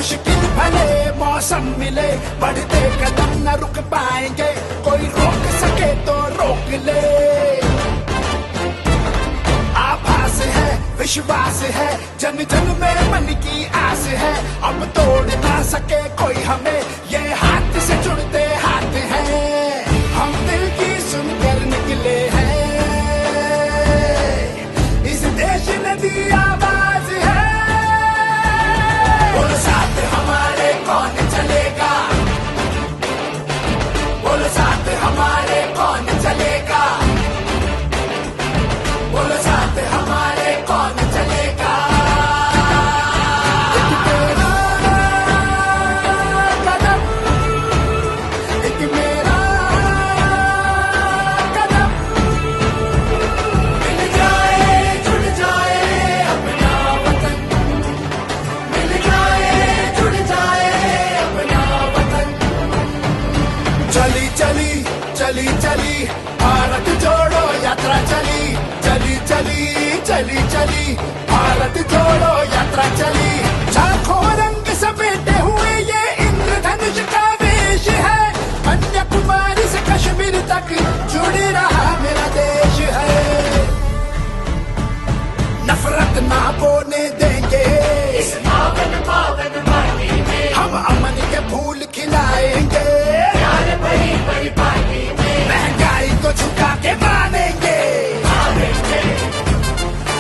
मुश्किल भले मौसम मिले, बढ़ते कदम न रुक पाएंगे, कोई रोक सके तो रोक ले। आभास है, विश्वास है, जन जन में मन की आस है, अब तोड़ ना सके कोई हमें, ये हाथ से जुड़ते हाथ हैं, हम दिल की सुनकर निकले हैं, इस देश ने दी आवाज है। बोलो साथ हमारे कौन चलेगा, बोलो साथ हमारे कौन चलेगा, बोलो साथ हमारे कौन चलेगा। एक मेरा कदम, मिल जाए जुड़ जाए अपना वतन, मिल जाए जुड़ जाए अपना वतन। चली चली चली चली भारत जोड़ो यात्रा चली, चली चली चली चली भारत जोड़ो यात्रा चली। लाखों रंग समेटे हुए ये इंद्रधनुष का वेश है, कन्याकुमारी से कश्मीर तक जुड़ रहा मेरा देश है। नफरत ना बोने देंगे इस पावन पावन माटी में, हम अमन के फूल खिलाएंगे, प्यार भरी भरी पार्टी में, महंगाई को झुका के मानेंगे,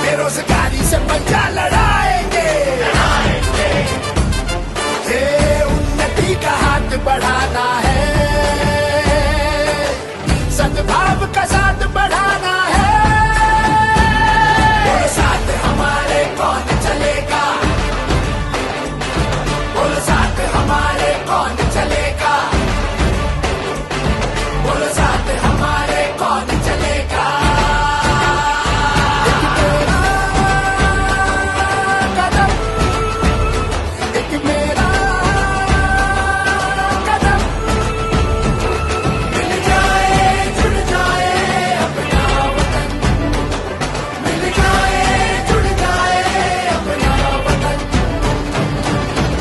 बेरोजगारी से पंजा लड़ाएंगे, ये उन्नति का हाथ बढ़ाना है, सद्भाव का साथ बढ़ाना है। बोलो साथ हमारे कौन चलेगा, बोलो साथ हमारे कौन चलेगा, बोलो साथ हमारे कौन चलेगा।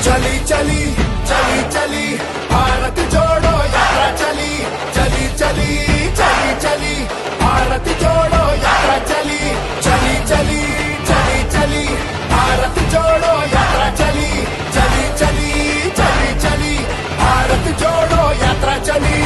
चली चली चली चली भारत जोड़ो यात्रा चली, चली चली चली चली भारत जोड़ो यात्रा चली, चली चली चली चली भारत जोड़ो यात्रा चली, चली चली चली चली भारत जोड़ो यात्रा चली।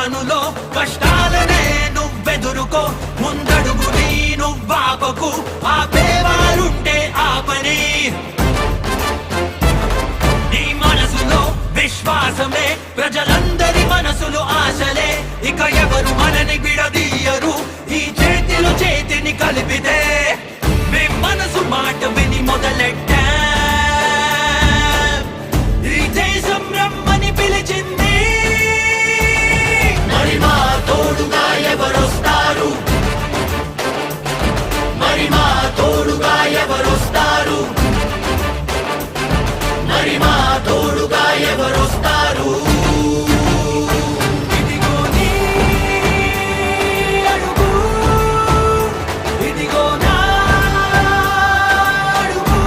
పనులో కష్టాలనే నువ్వెదురుకో, ముందడుగు నీ నువ్వాపకు, ఆపేవారుంటే ఆపని. నీ మనసులో విశ్వాసమే ప్రజలందరి మనసులు ఆశలే, ఇక ఎవరు మనని విడదీయరు ఈ చేతిలో చేతిని కలిపితే. మేం మనసు మాట విని మొదలెట్టా, ఈ దేశం రమ్మని పిలిచింది. మరి మా తోడుగా ఎవరొస్తారు, మరి మా తోడుగా ఎవరొస్తారు, మరి మా తోడుగా ఎవరొస్తారు. ఇదిగో నీ అడుగు, ఇదిగో నా అడుగు.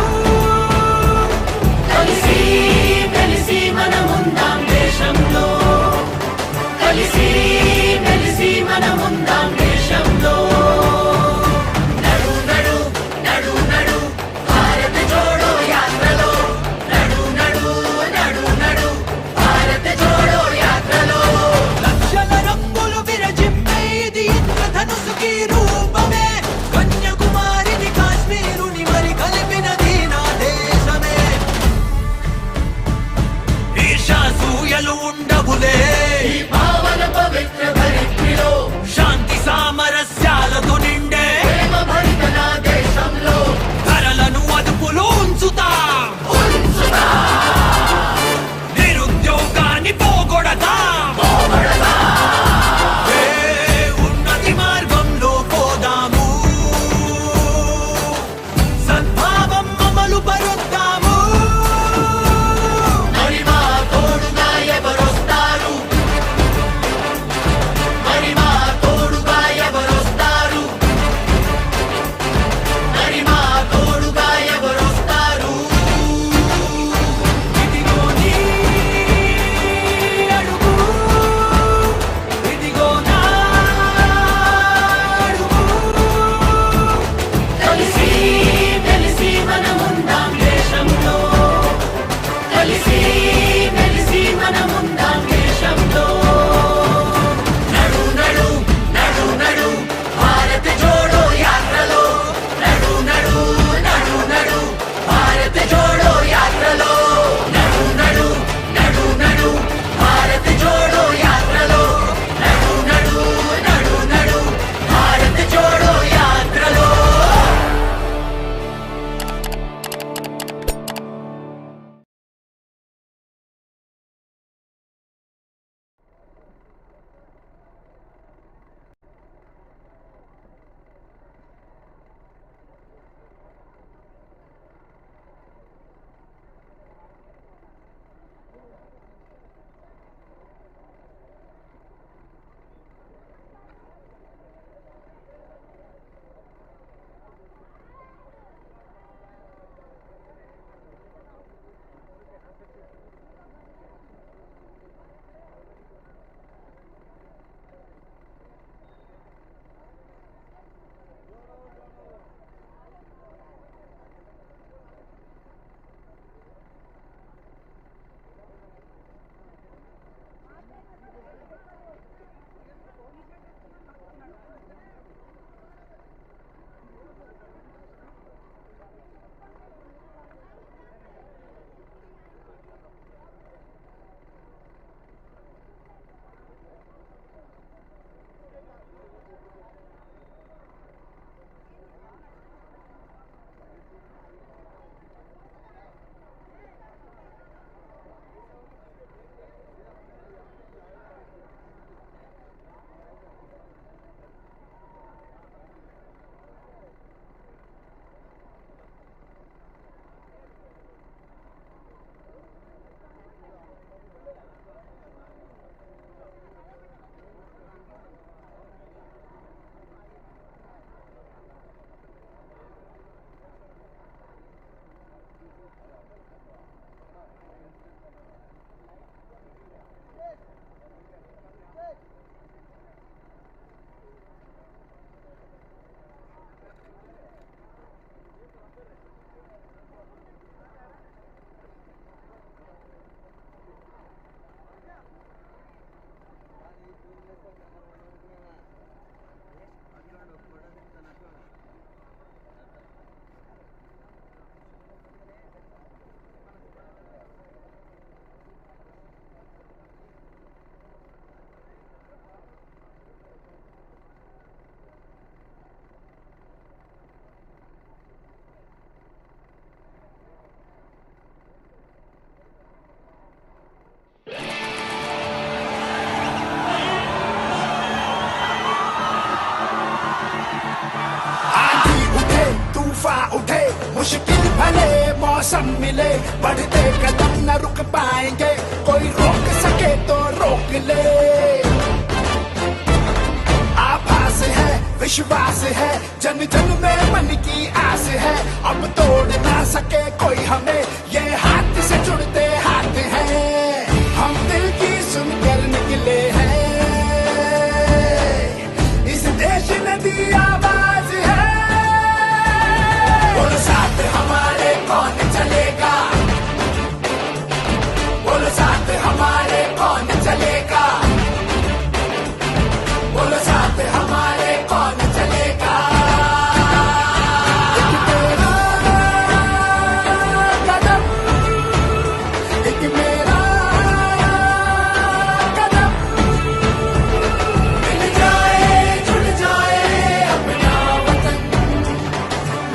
सब मिले, बढ़ते कदम न रुक पाएंगे, कोई रोक सके तो रोक ले। आभास है, विश्वास है, जन जन में मन की आस है, अब तोड़ ना सके कोई हमें, ये हाथ से जुड़ते हाथ हैं, हम दिल की सुनकर निकले हैं, इस देश ने दी आवाज है, बोलो साथ हमारे कौन चलेगा, बोलो साथ हमारे कौन चलेगा, बोलो साथ हमारे कौन चलेगा। एक मेरा कदम, मिल जाए जुड़ जाए अपना वतन,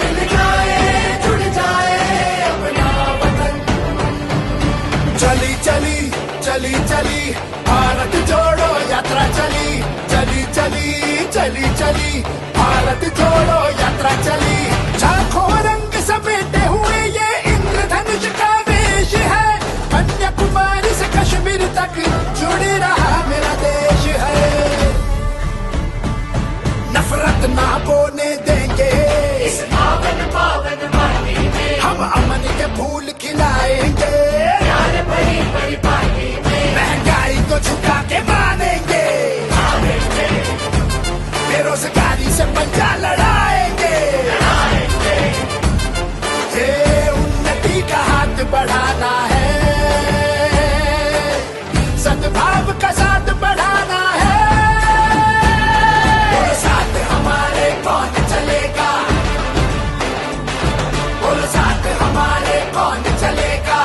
मिल जाए जुड़ जाए अपना वतन। चली चली चली चली भारत जोड़ो यात्रा चली, चली चली चली चली भारत जोड़ो यात्रा चली, झांकों रंग समेटे हुए ये इंद्रधनुष का वेश है, कन्याकुमारी से कश्मीर तक जुड़ रहा मेरा देश है, नफरत ना बोने देंगे इस पावन पावन माटी में, हम अमन के फूल खिलाएंगे, प्यार भरी भरी पार्टी में, महंगाई को झुका के मानेंगे, बेरोजगारी से पंजा लड़ाएंगे, हे उन्नति का हाथ बढ़ाना है, सद्भाव का साथ बढ़ाना है, बोलो साथ हमारे कौन चलेगा, बोलो साथ हमारे कौन चलेगा,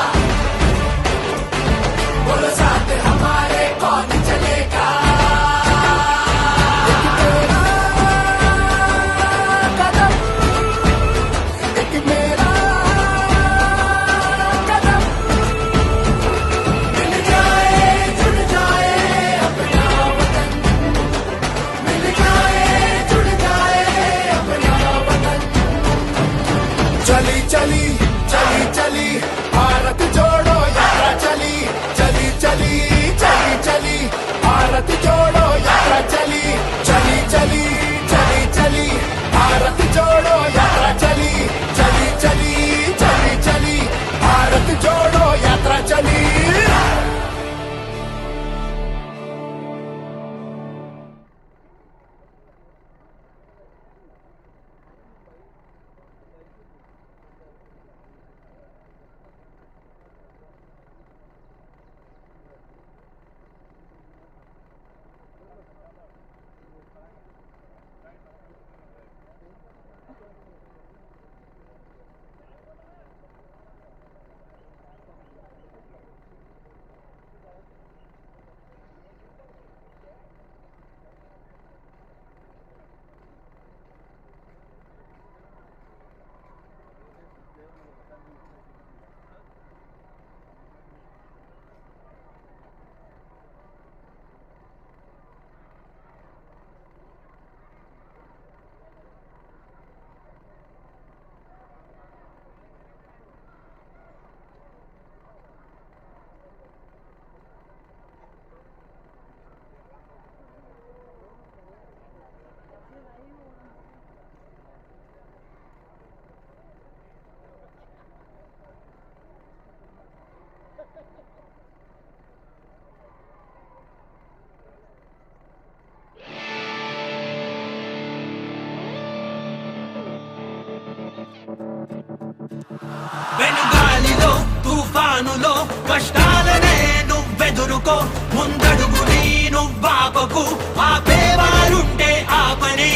बोलो साथ हमारे कौन चलेगा। चली चली चली चली भारत जोड़ो यात्रा चली, चली चली चली चली भारत जोड़ो यात्रा चली, चली चली चली चली भारत जोड़ो यात्रा चली, चली चली चली चली भारत जोड़ो यात्रा चली। వెనుగాలిలో తుఫానులో కష్టాలనే నువ్వెదురుకో, ముందడుగు నీ నువ్వాపకు, ఆపేవారుంటే ఆపని,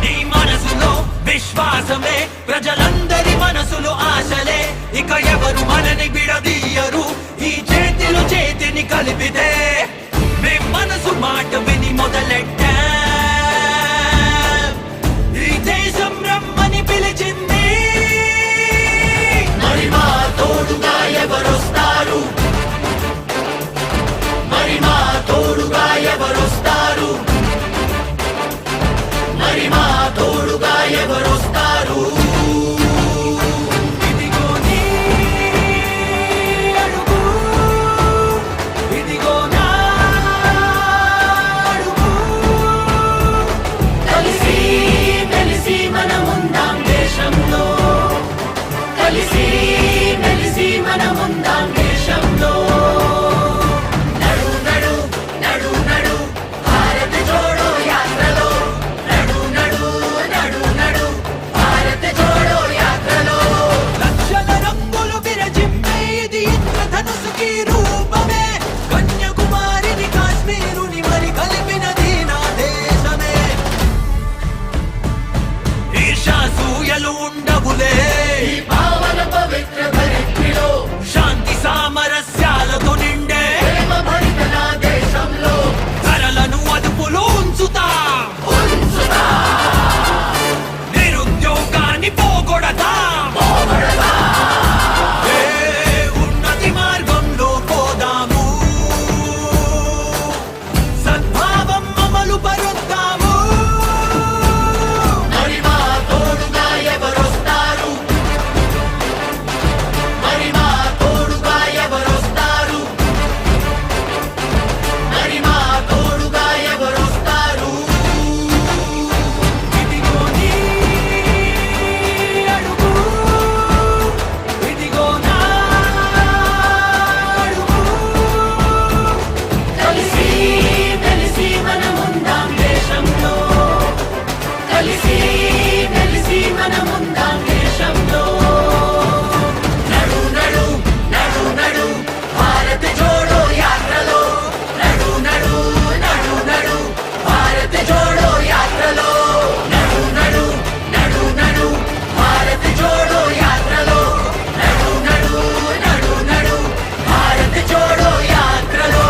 నీ మనసులో విశ్వాసమే ప్రజలందరి మనసులు ఆశలే, ఇక ఎవరు మనని విడదీయరు, ఈ చేతిలో చేతిని కలిపితే, మేం మనసు మాట విని మొదలెట్టా, ఈ దేశం రమ్మని పిలిచింది, మరి మా తోడుగా ఎవరొస్తారు, మరి మా తోడుగా ఎవరొస్తారు, మరి మా తోడుగా ఎవరొస్తారు. ఈర్ష్యాసూయలు ఉండవులే ఈ పావన పవిత్ర ధరిత్రిలో శాంతి సామరస్యాలతో నిండే ప్రేమ భరిత నా దేశంలో ధరలను అదుపులో ఉంచుతాం నిరుద్యోగాన్ని పోగొడతాం ఏ ఉన్నతి మార్గంలో పోదాము సద్భావం అమలు పరుద్దాము మరి మా తోడుగా ఎవరొస్తారు మరి మా తోడుగా ఎవరొస్తారు మరి మా తోడుగా ఎవరొస్తారు ఇదిగో నీ అడుగు ఇదిగో నా అడుగు కలిసి మెలిసి మనముందాం దేశంలో కలిసి మెలిసి మనముందాం దేశంలో నడు నడు నడు నడు భారత్ జోడో యాత్రలో నడు నడు నడు నడు భారత్ జోడో యాత్రలో నడు నడు నడు నడు భారత్ జోడో యాత్రలో నడు నడు నడు నడు భారత్ జోడో యాత్రలో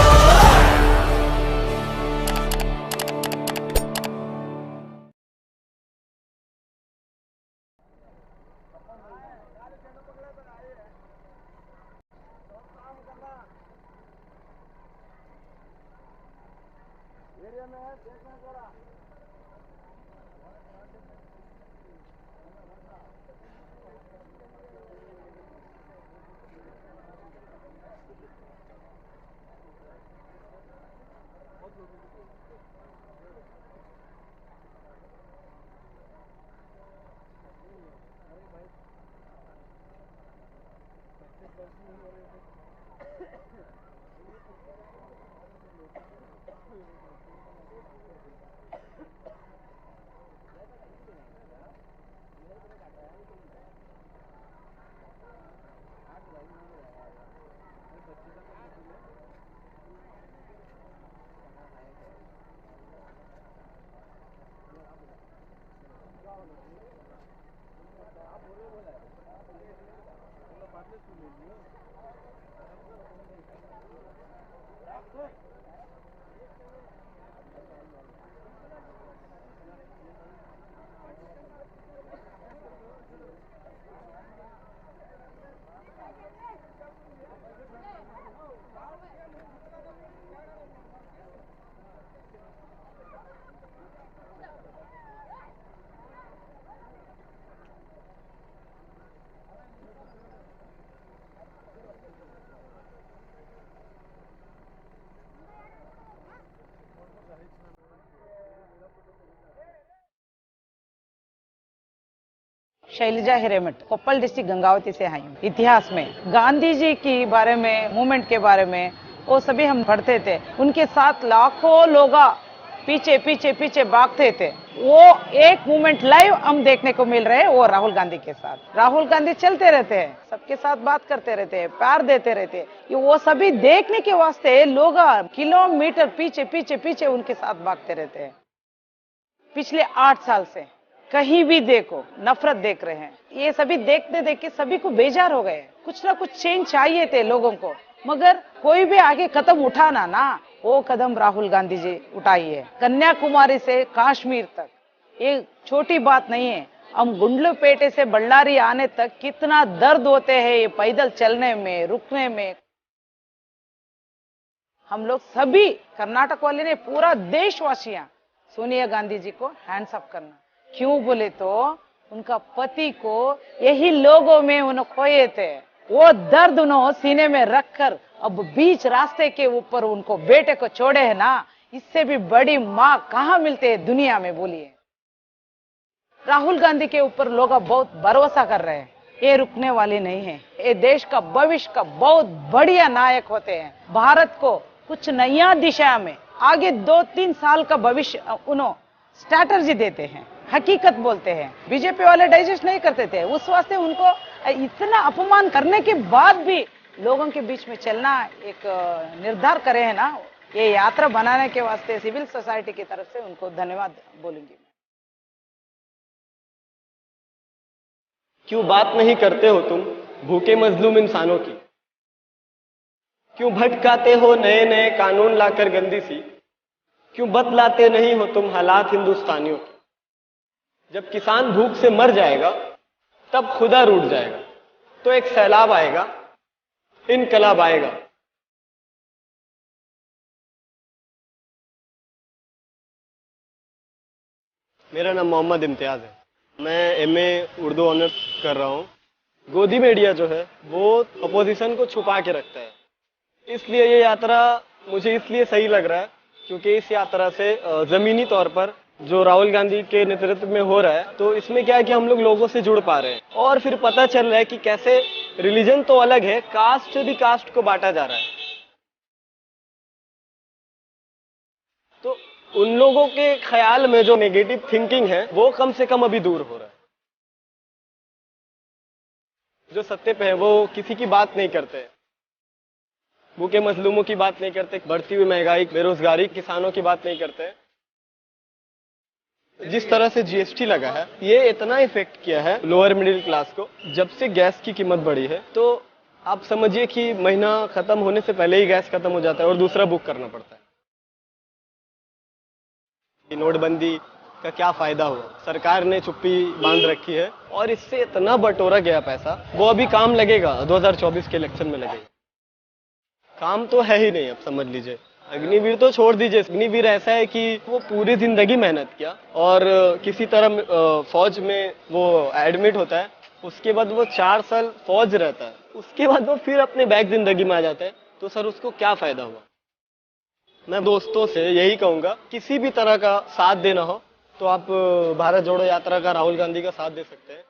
शैलजा हिरेमठ कोप्पल डिस्ट्रिक्ट गंगावती से आई हूँ। इतिहास में गांधी जी की बारे में, मूवमेंट के बारे में वो सभी हम पढ़ते थे। उनके साथ लाखों लोग पीछे पीछे पीछे भागते थे। वो एक मूवमेंट लाइव हम देखने को मिल रहे हैं, वो राहुल गांधी के साथ। राहुल गांधी चलते रहते हैं, सबके साथ बात करते रहते हैं, प्यार देते रहते हैं। ये वो सभी देखने के वास्ते लोग किलोमीटर पीछे पीछे पीछे उनके साथ भागते रहते हैं। पिछले 8 साल से कहीं भी देखो नफरत देख रहे हैं। ये सभी देखते देख के सभी को बेजार हो गए। कुछ ना कुछ चेंज चाहिए थे लोगों को, मगर कोई भी आगे कदम उठाना ना, वो कदम राहुल गांधी जी उठाई है। कन्याकुमारी से कश्मीर तक ये छोटी बात नहीं है। हम गुंडलुपेटे से बल्लारी आने तक कितना दर्द होते हैं ये पैदल चलने में, रुकने में। हम लोग सभी कर्नाटक वाले ने, पूरा देशवासियां सोनिया गांधी जी को हैंड्स अप करना। क्यों बोले तो उनका पति को यही लोगों में उन्होंने खोए थे। वो दर्द उन्होंने सीने में रखकर अब बीच रास्ते के ऊपर उनको बेटे को छोड़े है ना, इससे भी बड़ी माँ कहाँ मिलते है दुनिया में, बोलिए। राहुल गांधी के ऊपर लोग बहुत भरोसा कर रहे हैं। ये रुकने वाले नहीं है। ये देश का भविष्य का बहुत बढ़िया नायक होते हैं। भारत को कुछ नया दिशा में आगे 2-3 साल का भविष्य उन्होंने स्ट्रैटेजी देते हैं, हकीकत बोलते हैं। बीजेपी वाले डाइजेस्ट नहीं करते थे, उस वास्ते उनको इतना अपमान करने के बाद भी लोगों के बीच में चलना एक निर्धार करे है ना, ये यात्रा बनाने के वास्ते सिविल सोसाइटी की तरफ से उनको धन्यवाद बोलूंगी। क्यों बात नहीं करते हो तुम भूखे मजलूम इंसानों की? क्यों भटकाते हो नए नए कानून लाकर गंदी सी? क्यों बतलाते नहीं हो तुम हालात हिंदुस्तानियों की? जब किसान भूख से मर जाएगा तब खुदा रूठ जाएगा, तो एक सैलाब आएगा, इनकलाब आएगा। मेरा नाम मोहम्मद इम्तियाज है। मैं एमए उर्दू ऑनर्स कर रहा हूँ। गोदी मीडिया जो है वो अपोजिशन को छुपा के रखता है, इसलिए ये यात्रा मुझे इसलिए सही लग रहा है क्योंकि इस यात्रा से जमीनी तौर पर जो राहुल गांधी के नेतृत्व में हो रहा है, तो इसमें क्या है कि हम लोग लोगों से जुड़ पा रहे हैं और फिर पता चल रहा है कि कैसे रिलीजन तो अलग है, कास्ट से भी कास्ट को बांटा जा रहा है। तो उन लोगों के ख्याल में जो नेगेटिव थिंकिंग है वो कम से कम अभी दूर हो रहा है। जो सत्ते पे है वो किसी की बात नहीं करते, भूखे मजलूमों की बात नहीं करते, बढ़ती हुई महंगाई, बेरोजगारी, किसानों की बात नहीं करते। जिस तरह से जीएसटी लगा है ये इतना इफेक्ट किया है लोअर मिडिल क्लास को। जब से गैस की कीमत बढ़ी है तो आप समझिए कि महीना खत्म होने से पहले ही गैस खत्म हो जाता है और दूसरा बुक करना पड़ता है। नोटबंदी का क्या फायदा हुआ? सरकार ने चुप्पी बांध रखी है और इससे इतना बटोरा गया पैसा, वो अभी काम लगेगा 2024 के इलेक्शन में लगेगा। काम तो है ही नहीं, अब समझ लीजिए। अग्निवीर तो छोड़ दीजिए, अग्निवीर ऐसा है कि वो पूरी जिंदगी मेहनत किया और किसी तरह फौज में वो एडमिट होता है, उसके बाद वो 4 साल फौज रहता है, उसके बाद वो फिर अपने बैक जिंदगी में आ जाता है, तो सर उसको क्या फायदा हुआ? मैं दोस्तों से यही कहूंगा, किसी भी तरह का साथ देना हो तो आप भारत जोड़ो यात्रा का, राहुल गांधी का साथ दे सकते हैं।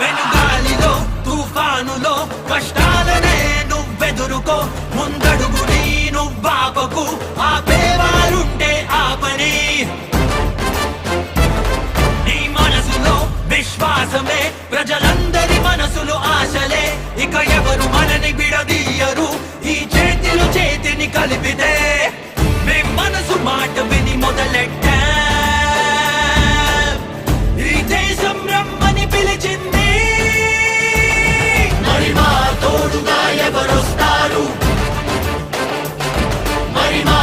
వెనుగాలిలో తుఫానులో కష్టాలనే నువ్వెదురుకో, ముందడుగు నీ నువ్వాపకు, ఆపేవారుంటే ఆపని. నీ మనసులో విశ్వాసమే ప్రజలందరి మనసులు ఆశలే, ఇక ఎవరు మనని విడదీయరు ఈ చేతిలో చేతిని కలిపితే. మేం మనసు మాట విని మొదలెట్టా, ఈ దేశం రమ్మని పిలిచింది. మరి మా తోడుగా ఎవరొస్తారు, మరి మా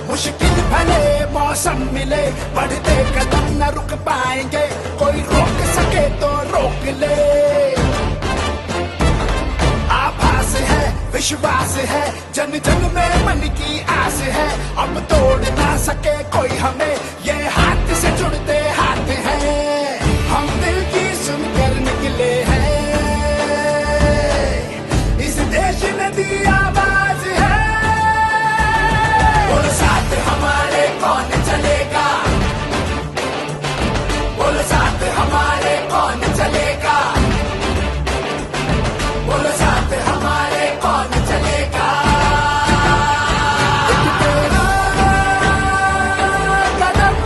मुश्किल भले मौसम मिले, बढ़ते कदम न रुक पाएंगे, कोई रोक सके तो रोक ले। आभास है, विश्वास है, जन जन में मन की आस है, अब तोड़ ना सके कोई हमें, ये हाथ से जुड़ते हाथ हैं, हम दिल की सुनकर निकले हैं, इस देश ने दी आवाज है, बोलो साथ हमारे कौन चलेगा, बोलो साथ हमारे कौन चलेगा, बोलो साथ हमारे कौन चलेगा। एक तेरा कदम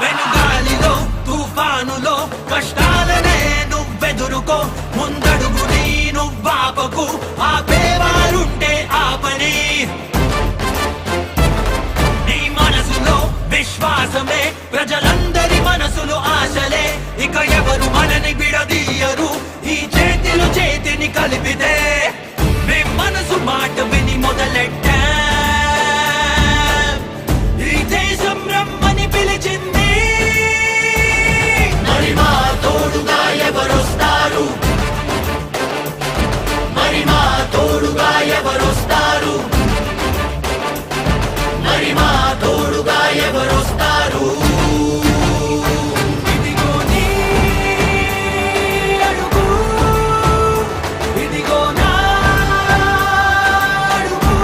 వెనుగాలిలో తుఫానులో కష్టాలనే నువ్వెదురుకో, ముందడుగు నీ నువ్వాపకు, ఆపేవారుంటే ఆపని. నీ మనసులో విశ్వాసమే ప్రజలందరి మనసులు ఆశలే, ఇక ఎవరు మనని విడదీయరు ఈ చేతిలో చేతిని కలిపితే. మీ మనసు మాట విని మొదలెట్టా, ఈ దేశం రమ్మని పిలిచింది. మరి మా తోడుగా ఎవరొస్తారు, మరి మా తోడుగా ఎవరొస్తారు, మరి మా తోడుగా ఎవరొస్తారు. ఇదిగో నీ అడుగు, ఇదిగో నా అడుగు.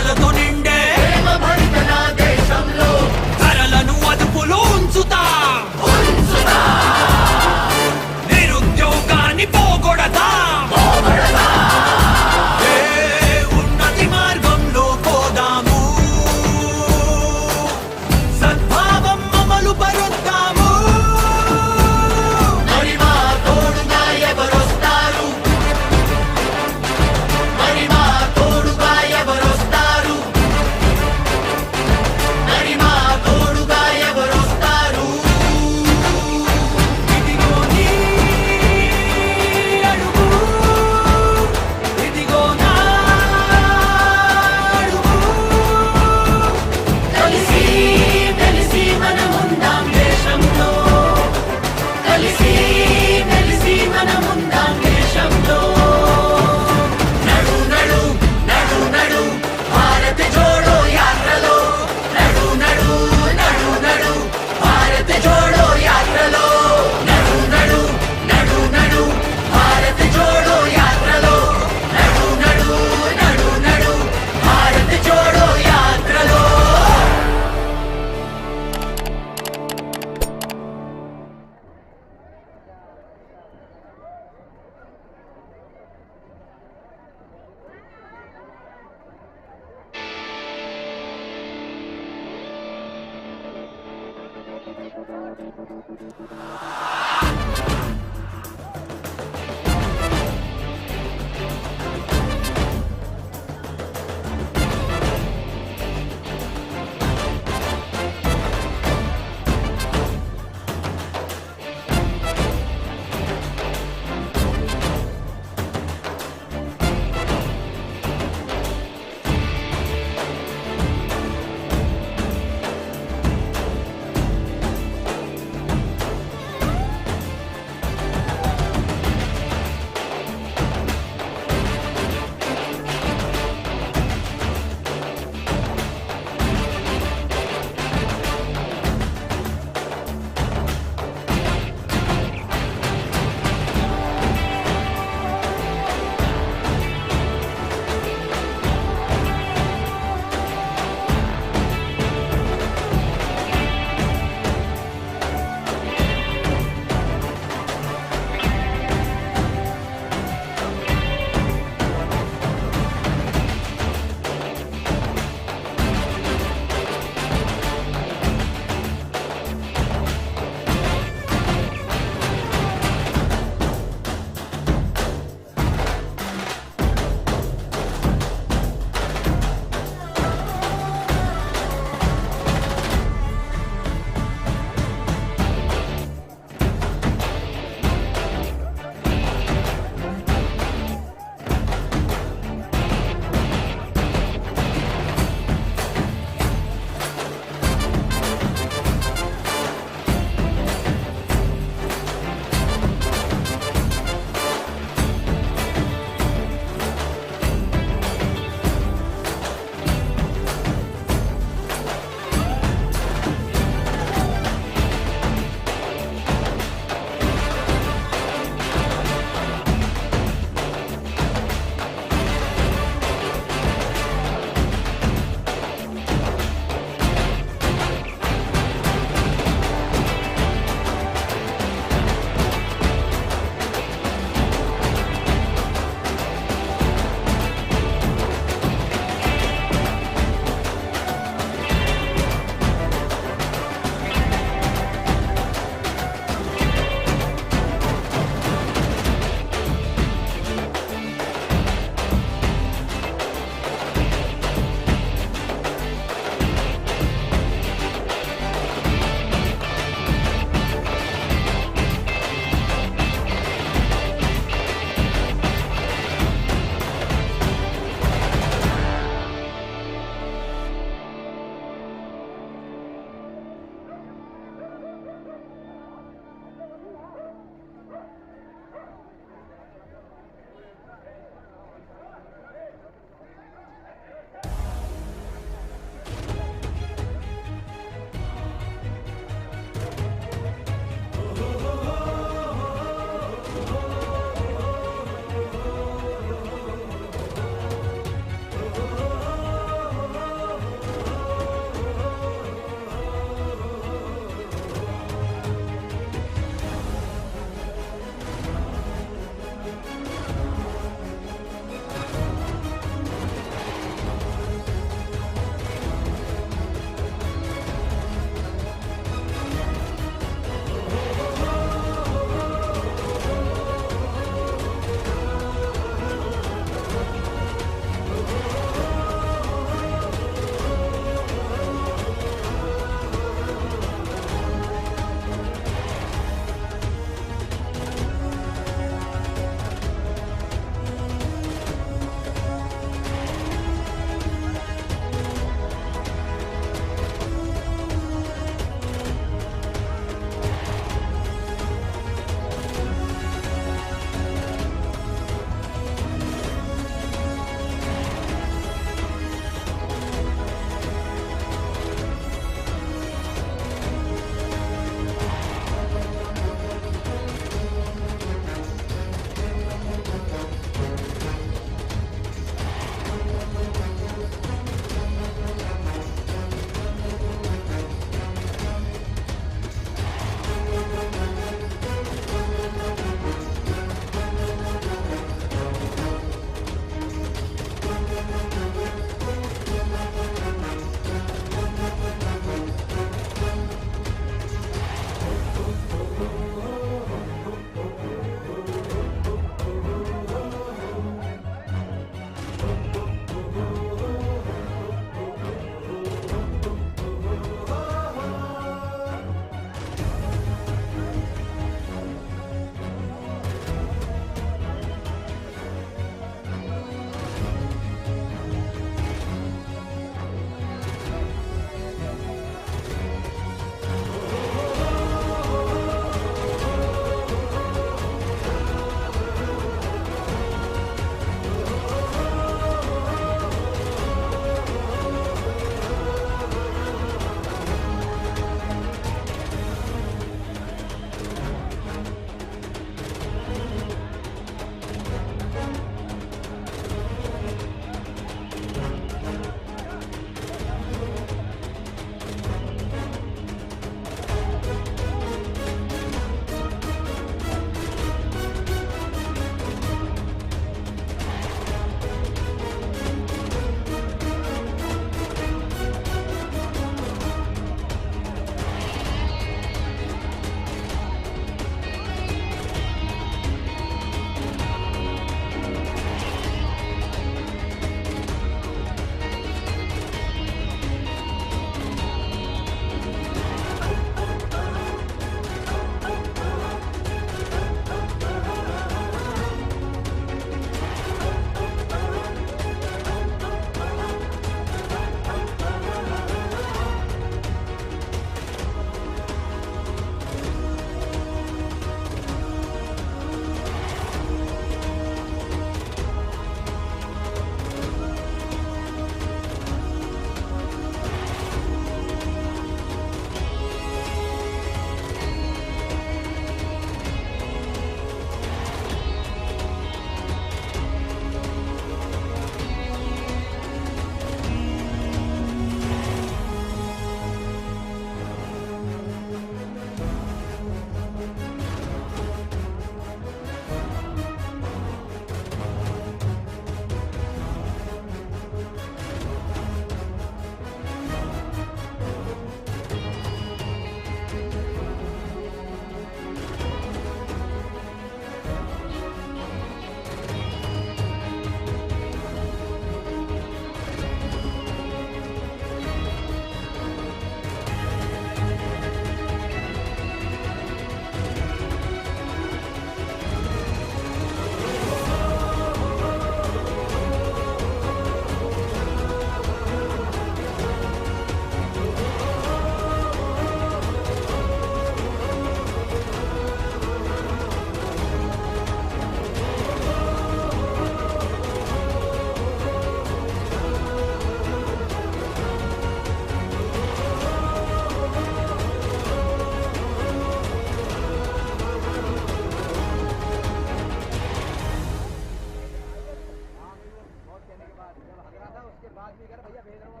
उसके बाद भी कर भैया भेज रहा हूँ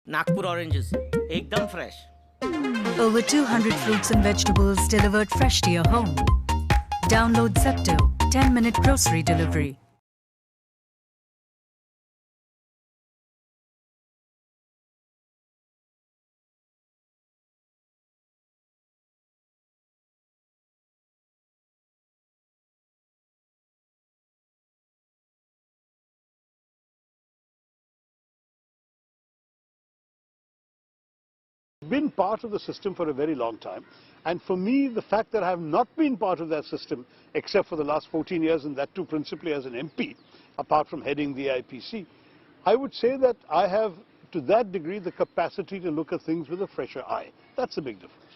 नागपुर oranges, एकदम fresh. Over 200 fruits and vegetables delivered fresh to your home. Download Zepto, 10-minute grocery delivery. Been part of the system for a very long time, and for me the fact that I have not been part of that system except for the last 14 years, and that too principally as an MP, apart from heading the IPC, I would say that I have to that degree the capacity to look at things with a fresher eye. That's a big difference.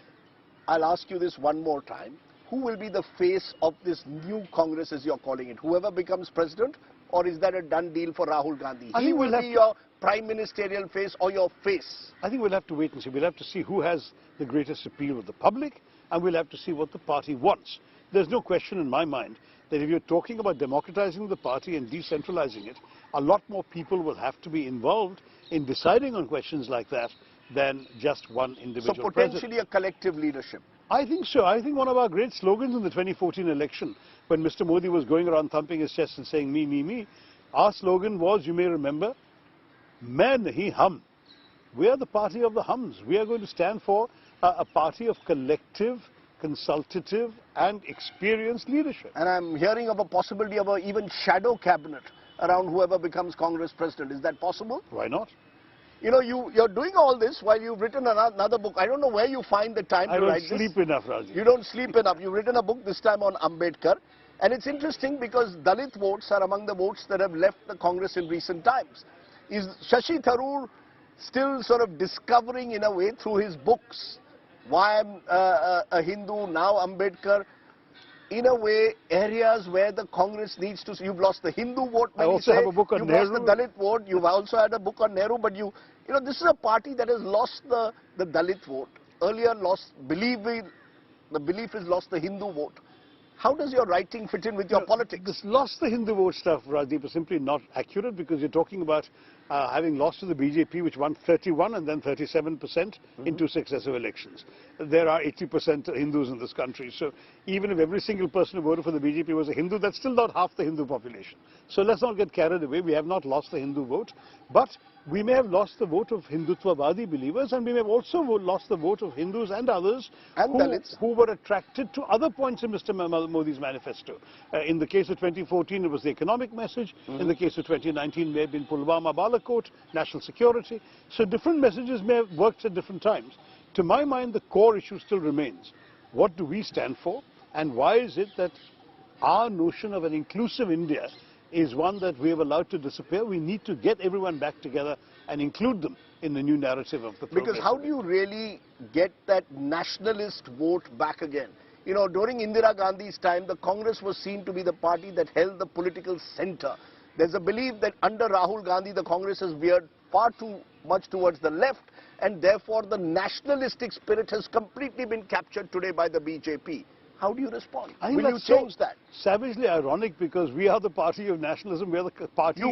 I'll ask you this one more time. Who will be the face of this new Congress, as you're calling it? Whoever becomes president, or is that a done deal for Rahul Gandhi? He will be your prime ministerial face or your face? I think we'll have to wait and see. We'll have to see who has the greatest appeal with the public, and we'll have to see what the party wants. There's no question in my mind that if you're talking about democratizing the party and decentralizing it, a lot more people will have to be involved in deciding on questions like that than just one individual So potentially a collective leadership. I think so. I think one of our great slogans in the 2014 election, when Mr. Modi was going around thumping his chest and saying, me, me, me, our slogan was, you may remember, Main Nahi Hum. We are the party of the hums. We are going to stand for a party of collective, consultative and experienced leadership. And I'm hearing of a possibility of an even shadow cabinet around whoever becomes Congress president. Is that possible? Why not? You know, you're doing all this while you've written another book. I don't know where you find the time to write this. I don't sleep enough, Raji. You don't sleep enough. You've written a book this time on Ambedkar. And it's interesting because Dalit votes are among the votes that have left the Congress in recent times. Is Shashi Tharoor still sort of discovering in a way through his books why I'm a Hindu, now Ambedkar, in a way areas where the Congress needs to... You've lost the Hindu vote. I also have a book on Nehru. You've lost the Dalit vote. You've also had a book on Nehru, but you know, this is a party that has lost the Dalit vote. Earlier lost, the belief is lost the Hindu vote. How does your writing fit in with your politics? This lost the Hindu vote stuff, Rajdeep, is simply not accurate because you're talking about having lost to the BJP, which won 31 and then 37% in two successive elections. There are 80% Hindus in this country. So even if every single person who voted for the BJP was a Hindu, that's still not half the Hindu population. So let's not get carried away. We have not lost the Hindu vote, but we may have lost the vote of Hindutvavadi believers, and we may have also lost the vote of Hindus and others who were attracted to other points in Mr. Modi's manifesto. In the case of 2014, it was the economic message. In the case of 2019, may have been Pulwama Balak court, national security. So different messages may have worked at different times. To my mind, the core issue still remains. What do we stand for? And why is it that our notion of an inclusive India is one that we have allowed to disappear? We need to get everyone back together and include them in the new narrative of the progress. Because how do you really get that nationalist vote back again? You know, during Indira Gandhi's time, the Congress was seen to be the party that held the political center. There's a belief that under Rahul Gandhi, the Congress has veered far too much towards the left, and therefore the nationalistic spirit has completely been captured today by the BJP. How do you respond? Will you change that? Savagely ironic, because we are the party of nationalism. We are the party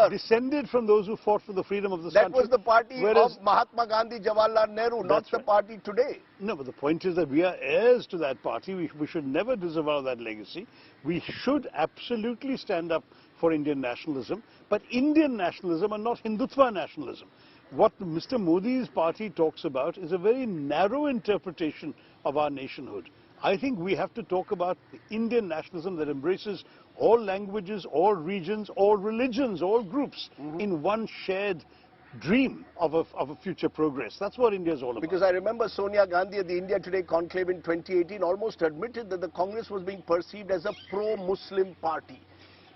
descended from those who fought for the freedom of this country. That was the party of Mahatma Gandhi, Jawaharlal Nehru, not the party today. No, but the point is that we are heirs to that party. We should never disavow that legacy. We should absolutely stand up for Indian nationalism, but Indian nationalism and not Hindutva nationalism. What Mr. Modi's party talks about is a very narrow interpretation of our nationhood. I think we have to talk about Indian nationalism that embraces all languages, all regions, all religions, all groups in one shared dream of a future progress. That's what India is all about. Because I remember Sonia Gandhi at the India Today conclave in 2018 almost admitted that the Congress was being perceived as a pro-Muslim party.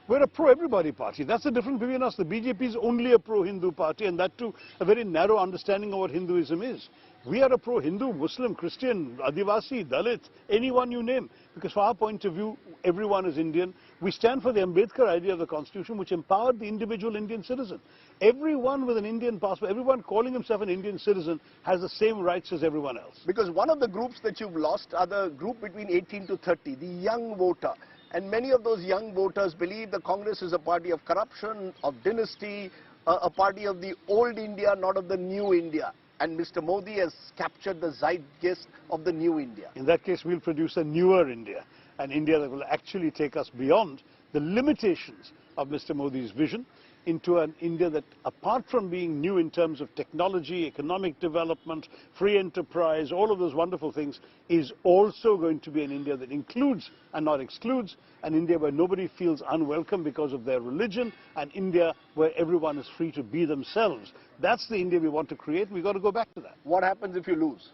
We're a pro-everybody party. That's the difference between us. The BJP is only a pro-Hindu party, and that too a very narrow understanding of what Hinduism is. We are a pro-Hindu, Muslim, Christian, Adivasi, Dalit, anyone you name. Because from our point of view, everyone is Indian. We stand for the Ambedkar idea of the Constitution, which empowered the individual Indian citizen. Everyone with an Indian passport, everyone calling himself an Indian citizen, has the same rights as everyone else. Because one of the groups that you've lost are the group between 18 to 30, the young voter. And many of those young voters believe the Congress is a party of corruption, of dynasty, a party of the old India, not of the new India. And Mr. Modi has captured the zeitgeist of the new India. In that case, we'll produce a newer India, an India that will actually take us beyond the limitations of Mr. Modi's vision into an India that, apart from being new in terms of technology, economic development, free enterprise, all of those wonderful things, is also going to be an India that includes and not excludes, an India where nobody feels unwelcome because of their religion, an India where everyone is free to be themselves. That's the India we want to create. We've got to go back to that. What happens if you lose?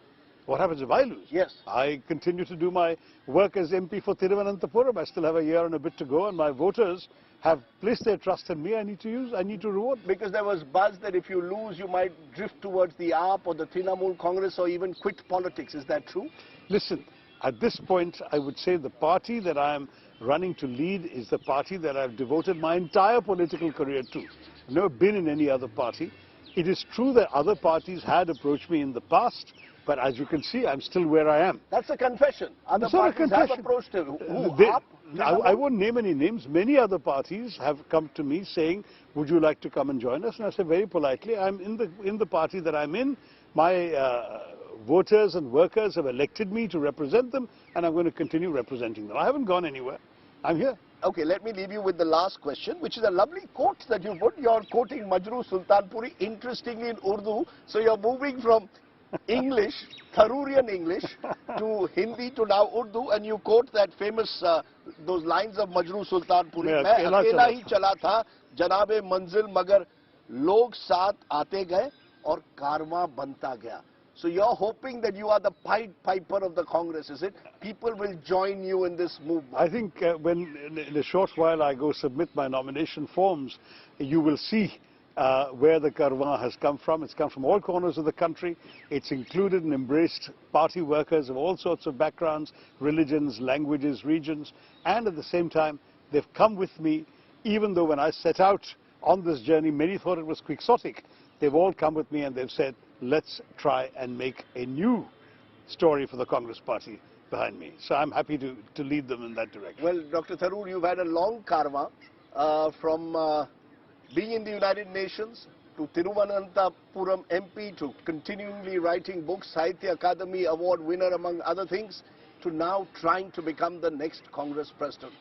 What happens if I lose? Yes. I continue to do my work as MP for Thiruvananthapuram. I still have a year and a bit to go, and my voters have placed their trust in me. I need to reward. Because there was buzz that if you lose, you might drift towards the AAP or the Trinamool Congress or even quit politics. Is that true? Listen, at this point, I would say the party that I am running to lead is the party that I've devoted my entire political career to. I've never been in any other party. It is true that other parties had approached me in the past, but as you can see, I'm still where I am. That's a confession. Other parties have approached him. I won't name any names. Many other parties have come to me saying, would you like to come and join us? And I said very politely, I'm in the party that I'm in. My voters and workers have elected me to represent them, and I'm going to continue representing them. I haven't gone anywhere. I'm here. Okay, let me leave you with the last question, which is a lovely quote that you put. You're quoting Majrooh Sultanpuri, interestingly in Urdu. So you're moving from English, Tharurian English, to Hindi, to now Urdu, and you quote that famous, those lines of Majrooh Sultanpuri. मैं अकेला ही चला था, जनाबे मंजिल मगर लोग साथ आते गए और कारवां बनता गया. So you're hoping that you are the Pied Piper of the Congress, is it? People will join you in this movement. I think when in a short while I go submit my nomination forms, you will see where the Karwan has come from. It's come from all corners of the country. It's included and embraced party workers of all sorts of backgrounds, religions, languages, regions, and at the same time, they've come with me, even though when I set out on this journey, many thought it was quixotic. They've all come with me and they've said, let's try and make a new story for the Congress Party behind me. So I'm happy to lead them in that direction. Well, Dr. Tharoor, you've had a long karma from being in the United Nations to Thiruvananthapuram MP to continually writing books, Sahitya Akademi Award winner among other things, to now trying to become the next Congress President.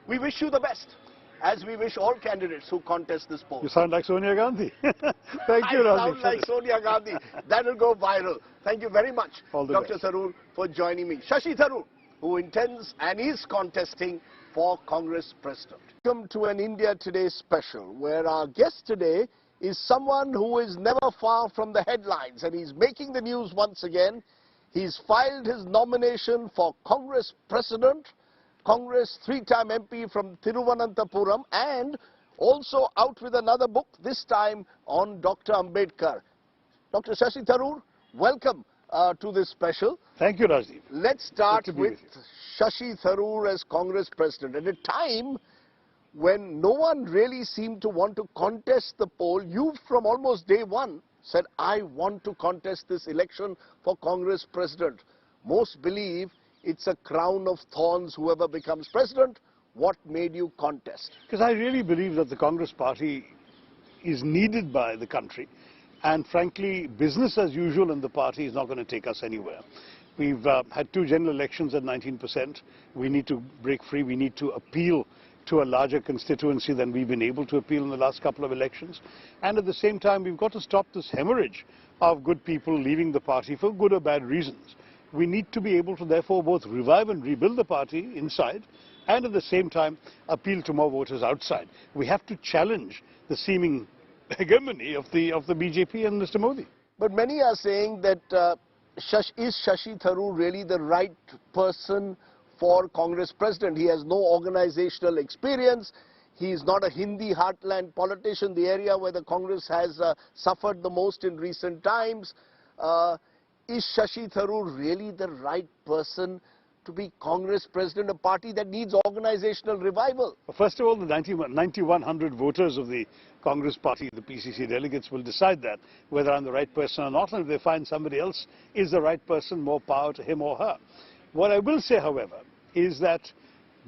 We wish you the best, as we wish all candidates who contest this post. You sound like Sonia Gandhi. Thank you, I sound like Sonia Gandhi. That will go viral. Thank you very much, Dr. Tharoor, for joining me. Shashi Tharoor, who intends and is contesting for Congress President. Welcome to an India Today special, where our guest today is someone who is never far from the headlines, and he's making the news once again. He's filed his nomination for Congress President, Congress three-time MP from Thiruvananthapuram, and also out with another book, this time on Dr. Ambedkar. Dr. Shashi Tharoor, welcome to this special. Thank you, Rajdeep. Let's start Good to be with with you. Shashi Tharoor as Congress President. At a time when no one really seemed to want to contest the poll, you from almost day one said, I want to contest this election for Congress President. Most believe it's a crown of thorns, whoever becomes president. What made you contest? Because I really believe that the Congress party is needed by the country. And frankly, business as usual in the party is not going to take us anywhere. We've had two general elections at 19%. We need to break free. We need to appeal to a larger constituency than we've been able to appeal in the last couple of elections. And at the same time, we've got to stop this hemorrhage of good people leaving the party for good or bad reasons. We need to be able to therefore both revive and rebuild the party inside and at the same time appeal to more voters outside. We have to challenge the seeming hegemony of the BJP and Mr. Modi. But many are saying that is Shashi Tharoor really the right person for Congress President? He has no organizational experience. He is not a Hindi heartland politician, the area where the Congress has suffered the most in recent times. Is Shashi Tharoor really the right person to be Congress President, a party that needs organizational revival? First of all, the 9,100 voters of the Congress party, the PCC delegates, will decide that, whether I'm the right person or not, and if they find somebody else is the right person, more power to him or her. What I will say, however, is that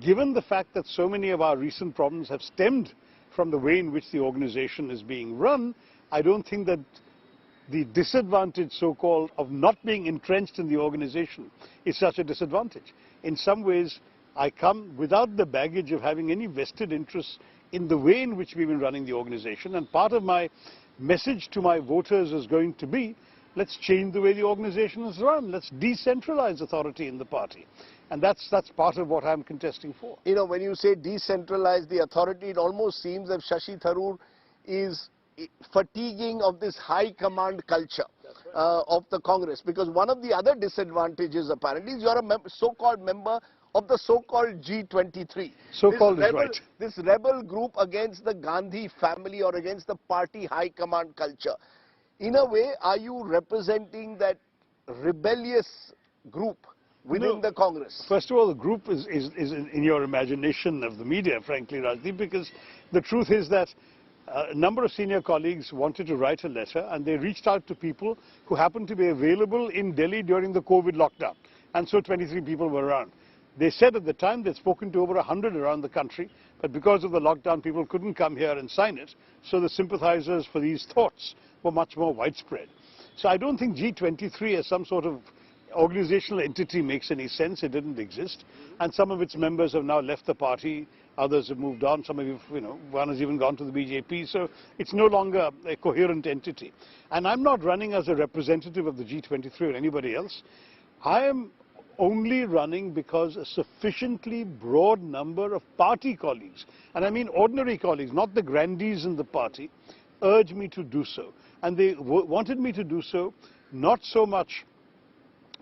given the fact that so many of our recent problems have stemmed from the way in which the organization is being run, I don't think that the disadvantage, so-called, of not being entrenched in the organization is such a disadvantage. In some ways, I come without the baggage of having any vested interest in the way in which we've been running the organization, and part of my message to my voters is going to be, let's change the way the organization is run. Let's decentralize authority in the party. And that's part of what I'm contesting for. You know, when you say decentralize the authority, it almost seems that Shashi Tharoor is fatiguing of this high command culture of the Congress. Because one of the other disadvantages apparently is you're a so-called member of the so-called G23. So-called is right. This rebel group against the Gandhi family or against the party high command culture. In a way, are you representing that rebellious group within the Congress? First of all, the group is in your imagination of the media, frankly, Rajdeep, because the truth is that a number of senior colleagues wanted to write a letter, and they reached out to people who happened to be available in Delhi during the COVID lockdown. And so 23 people were around. They said at the time they'd spoken to over 100 around the country, but because of the lockdown, people couldn't come here and sign it. So the sympathizers for these thoughts were much more widespread. So I don't think G23 as some sort of organizational entity makes any sense. It didn't exist. And some of its members have now left the party. Others have moved on. Some of you, one has even gone to the BJP. So it's no longer a coherent entity. And I'm not running as a representative of the G23 or anybody else. I am only running because a sufficiently broad number of party colleagues, and I mean ordinary colleagues, not the grandees in the party, urged me to do so. And they wanted me to do so not so much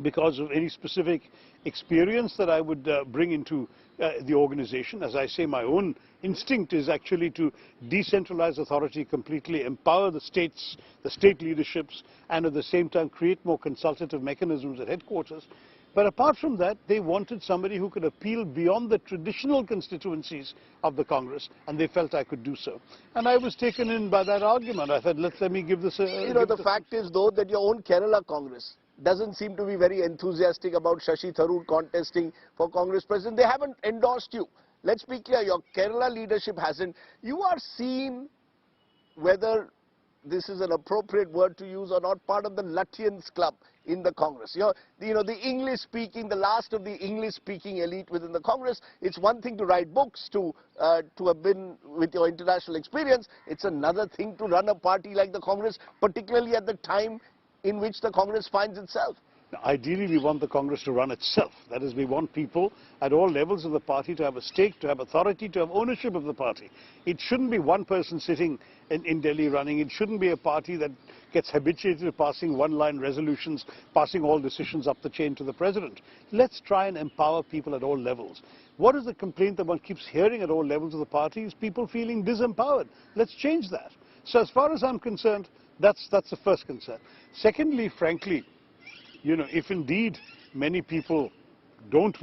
because of any specific experience that I would bring into the organization. As I say, my own instinct is actually to decentralize authority completely, empower the states, the state leaderships, and at the same time create more consultative mechanisms at headquarters. But apart from that, they wanted somebody who could appeal beyond the traditional constituencies of the Congress, and they felt I could do so. And I was taken in by that argument. I thought, let me give this a... the fact is, though, that your own Kerala Congress doesn't seem to be very enthusiastic about Shashi Tharoor contesting for Congress President. They haven't endorsed you. Let's be clear, your Kerala leadership hasn't. You are seen, whether this is an appropriate word to use or not, part of the Lutyens club in the Congress. The English-speaking, the last of the English-speaking elite within the Congress. It's one thing to write books, to have been with your international experience. It's another thing to run a party like the Congress, particularly at the time in which the Congress finds itself. Ideally, we want the Congress to run itself. That is, we want people at all levels of the party to have a stake, to have authority, to have ownership of the party. It shouldn't be one person sitting in Delhi running. It shouldn't be a party that gets habituated to passing one-line resolutions, passing all decisions up the chain to the president. Let's try and empower people at all levels. What is the complaint that one keeps hearing at all levels of the party is people feeling disempowered. Let's change that. So as far as I'm concerned, that's the first concern. Secondly, frankly, if indeed many people don't